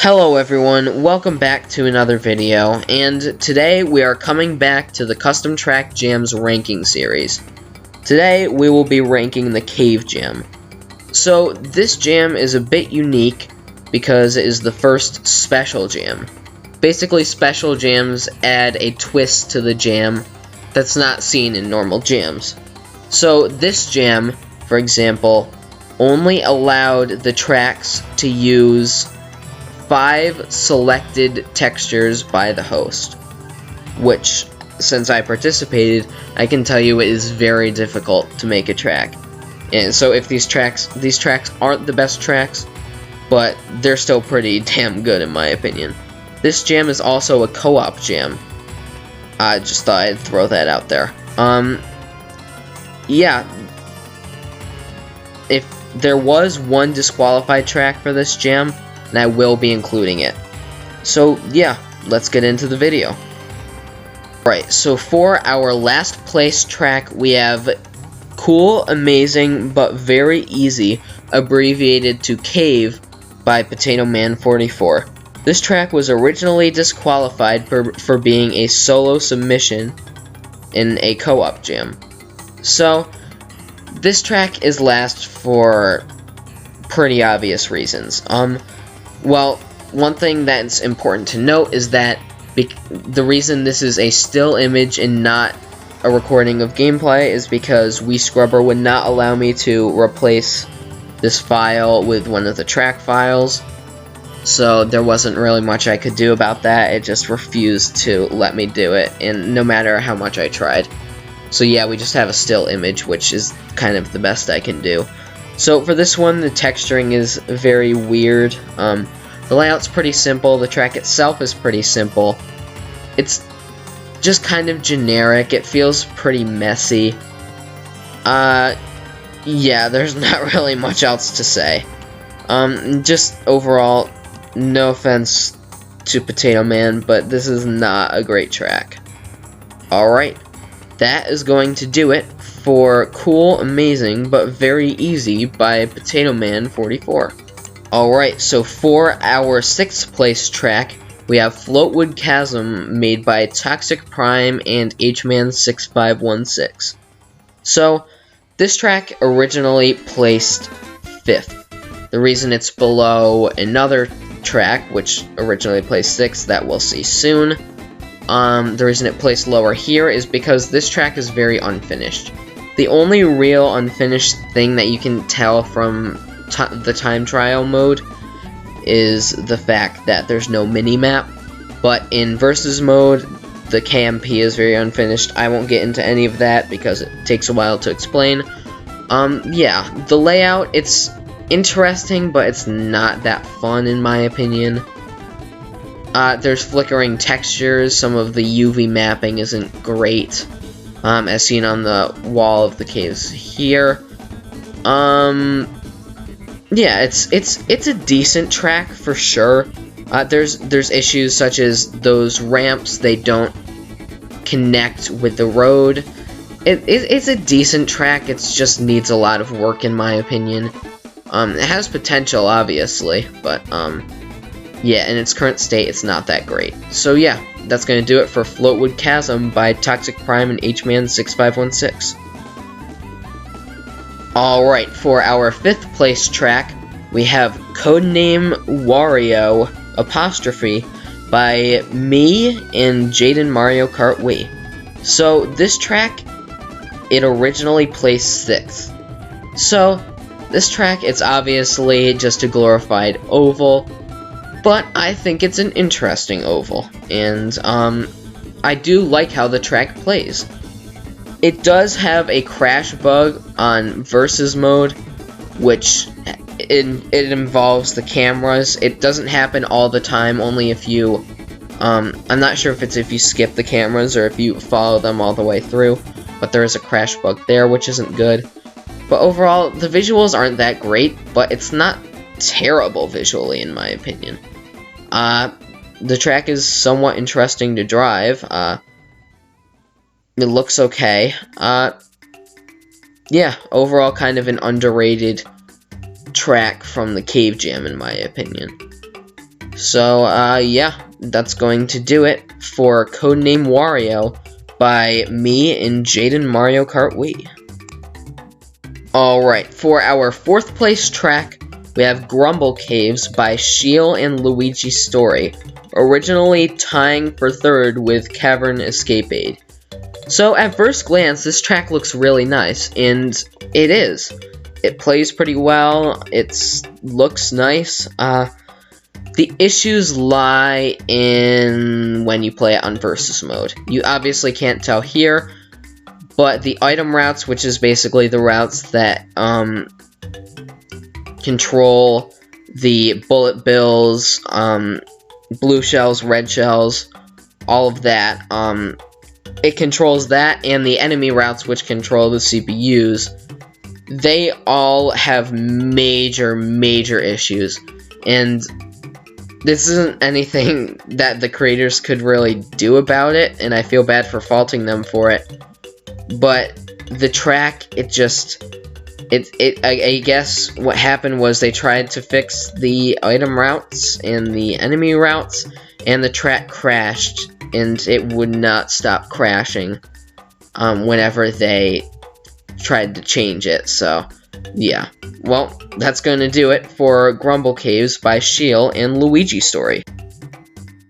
Hello everyone, welcome back to another video, and today we are coming back to the Custom Track Jams ranking series. Today we will be ranking the Cave Jam. So this jam is a bit unique because it is the first special jam. Basically, special jams add a twist to the jam that's not seen in normal jams. So this jam, for example, only allowed the tracks to use 5 selected textures by the host, which, since I participated, I can tell you it is very difficult to make a track. And so if these tracks aren't the best tracks, but they're still pretty damn good in my opinion. This jam is also a co-op jam. I just thought I'd throw that out there. Yeah. If there was one disqualified track for this jam, and I will be including it. So yeah, let's get into the video. Right, so for our last place track, we have Cool, Amazing, but Very Easy, abbreviated to CAVE, by Potato Man 44. This track was originally disqualified for being a solo submission in a co-op jam. So this track is last for pretty obvious reasons. Well, one thing that's important to note is that the reason this is a still image and not a recording of gameplay is because WeScrubber would not allow me to replace this file with one of the track files, so there wasn't really much I could do about that. It just refused to let me do it, and no matter how much I tried. So yeah, we just have a still image, which is kind of the best I can do. So for this one, the texturing is very weird. The layout's pretty simple. The track itself is pretty simple. It's just kind of generic. It feels pretty messy. Yeah, there's not really much else to say. Just overall, no offense to Potato Man, but this is not a great track. Alright, that is going to do it for Cool, Amazing, but Very Easy by Potato Man 44. Alright, so for our 6th place track, we have Floatwood Chasm, made by Toxic Prime and HMan6516. So, this track originally placed 5th. The reason it's below another track, which originally placed 6th, that we'll see soon. The reason it placed lower here is because this track is very unfinished. The only real unfinished thing that you can tell from the time trial mode is the fact that there's no mini-map, but in versus mode, the KMP is very unfinished. I won't get into any of that because it takes a while to explain. Yeah, the layout, it's interesting, but it's not that fun in my opinion. There's flickering textures, some of the UV mapping isn't great, as seen on the wall of the caves here. Yeah, it's a decent track for sure. There's issues such as those ramps, they don't connect with the road. It's a decent track, it just needs a lot of work in my opinion. It has potential, obviously, but yeah, in its current state, it's not that great. So yeah, that's going to do it for Floatwood Chasm by Toxic Prime and HMan6516. Alright, for our 5th place track, we have Codename Wario apostrophe by me and Jaden Mario Kart Wii. So this track, it originally placed 6th. So this track, it's obviously just a glorified oval, but I think it's an interesting oval, and I do like how the track plays. It does have a crash bug on versus mode, which it involves the cameras. It doesn't happen all the time, only if you, I'm not sure if it's if you skip the cameras or if you follow them all the way through, but there is a crash bug there, which isn't good. But overall, the visuals aren't that great, but it's not terrible visually in my opinion. The track is somewhat interesting to drive. It looks okay. Yeah, overall kind of an underrated track from the Cave Jam in my opinion. So, yeah, that's going to do it for Codename Wario by me and Jaden Mario Kart Wii. Alright, for our 4th place track, we have Grumble Caves by Shiel and Luigi Story, originally tying for 3rd with Cavern ESCAPADE. So, at first glance, this track looks really nice, and it is. It plays pretty well, it looks nice. The issues lie in when you play it on versus mode. You obviously can't tell here, but the item routes, which is basically the routes that control the bullet bills, blue shells, red shells, all of that, it controls that, and the enemy routes, which control the CPUs. They all have major issues, and this isn't anything that the creators could really do about it, and I feel bad for faulting them for it. But the track, I guess what happened was they tried to fix the item routes and the enemy routes, and the track crashed, and it would not stop crashing whenever they tried to change it. So yeah, well, that's gonna do it for Grumble Caves by Shiel and Luigi Story.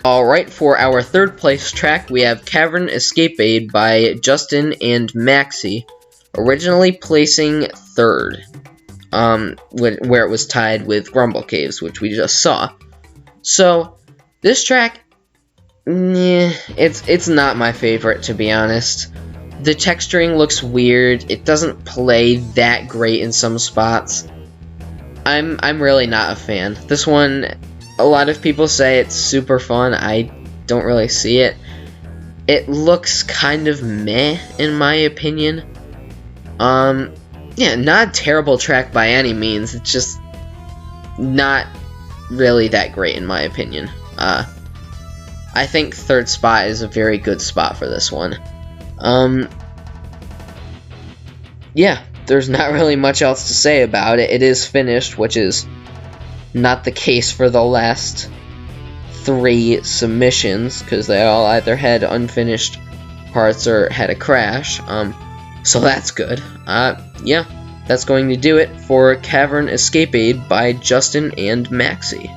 Alright, for our 3rd place track, we have Cavern ESCAPADE by Justin and Maxi, originally placing 3rd, where it was tied with Grumble Caves, which we just saw. So, this track, it's not my favorite, to be honest. The texturing looks weird, it doesn't play that great in some spots. I'm really not a fan. This one, a lot of people say it's super fun. I don't really see it. It looks kind of meh, in my opinion. Yeah, not a terrible track by any means. It's just not really that great, in my opinion. I think 3rd spot is a very good spot for this one. Yeah, there's not really much else to say about it. It is finished, which is not the case for the last 3 submissions, because they all either had unfinished parts or had a crash, so that's good. Yeah, that's going to do it for Cavern ESCAPADE by Justin and Maxi.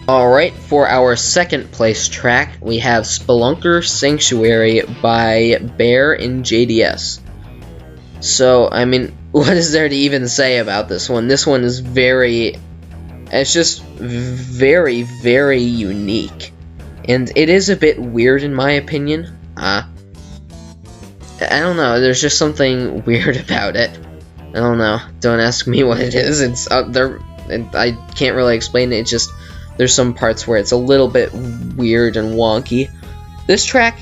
Alright, for our 2nd place track, we have Spelunker Sanctuary by Bear and JDS. So, I mean, what is there to even say about this one? This one is it's just very unique. And it is a bit weird in my opinion. I don't know, there's just something weird about it. I don't know, don't ask me what it is. It's I can't really explain it. It's just, there's some parts where it's a little bit weird and wonky. This track,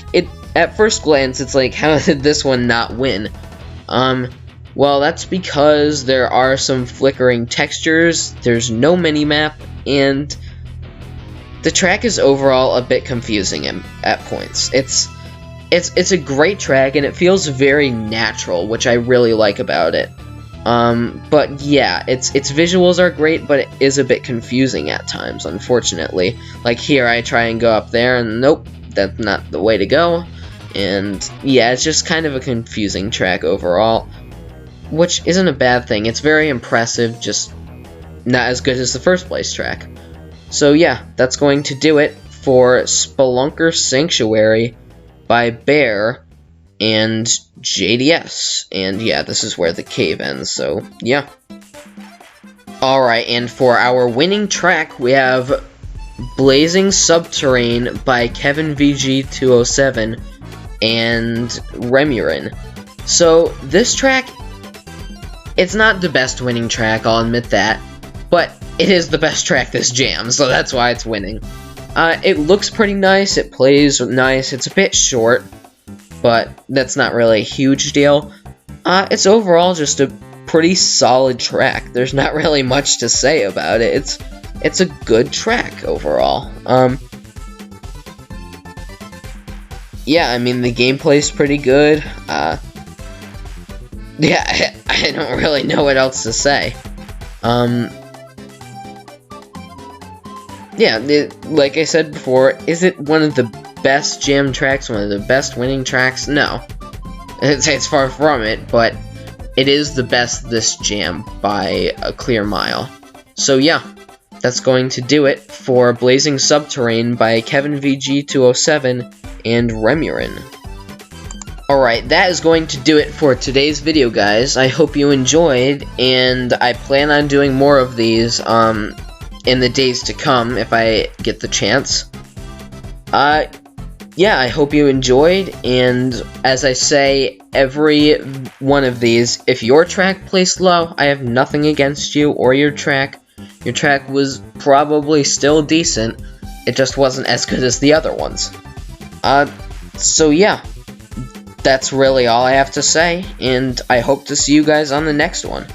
at first glance, it's like, how did this one not win? Well, that's because there are some flickering textures, there's no minimap, and the track is overall a bit confusing at points. It's a great track, and it feels very natural, which I really like about it. But yeah, its visuals are great, but it is a bit confusing at times, unfortunately. Like here, I try and go up there, and nope, that's not the way to go. And yeah, it's just kind of a confusing track overall, which isn't a bad thing. It's very impressive, just not as good as the 1st place track. So yeah, that's going to do it for Spelunker Sanctuary by Bear and JDS. And yeah, this is where the cave ends, so yeah. Alright, and for our winning track, we have Blazing Subterrane by Kevin VG207 and Remurin. So, this track, it's not the best winning track, I'll admit that, but it is the best track this jam, so that's why it's winning. It looks pretty nice, it plays nice, it's a bit short, but that's not really a huge deal. It's overall just a pretty solid track. There's not really much to say about it. It's a good track overall. Yeah, I mean, the gameplay's pretty good. Yeah, I don't really know what else to say. yeah, like I said before, is it one of the best jam tracks, one of the best winning tracks? No. It's far from it, but it is the best this jam by a clear mile. So yeah, that's going to do it for Blazing Subterrane by Kevin VG207 and Remurin. Alright, that is going to do it for today's video, guys. I hope you enjoyed, and I plan on doing more of these in the days to come if I get the chance. Yeah, I hope you enjoyed, and as I say, every one of these, if your track placed low, I have nothing against you or your track. Your track was probably still decent, it just wasn't as good as the other ones. So yeah, that's really all I have to say, and I hope to see you guys on the next one.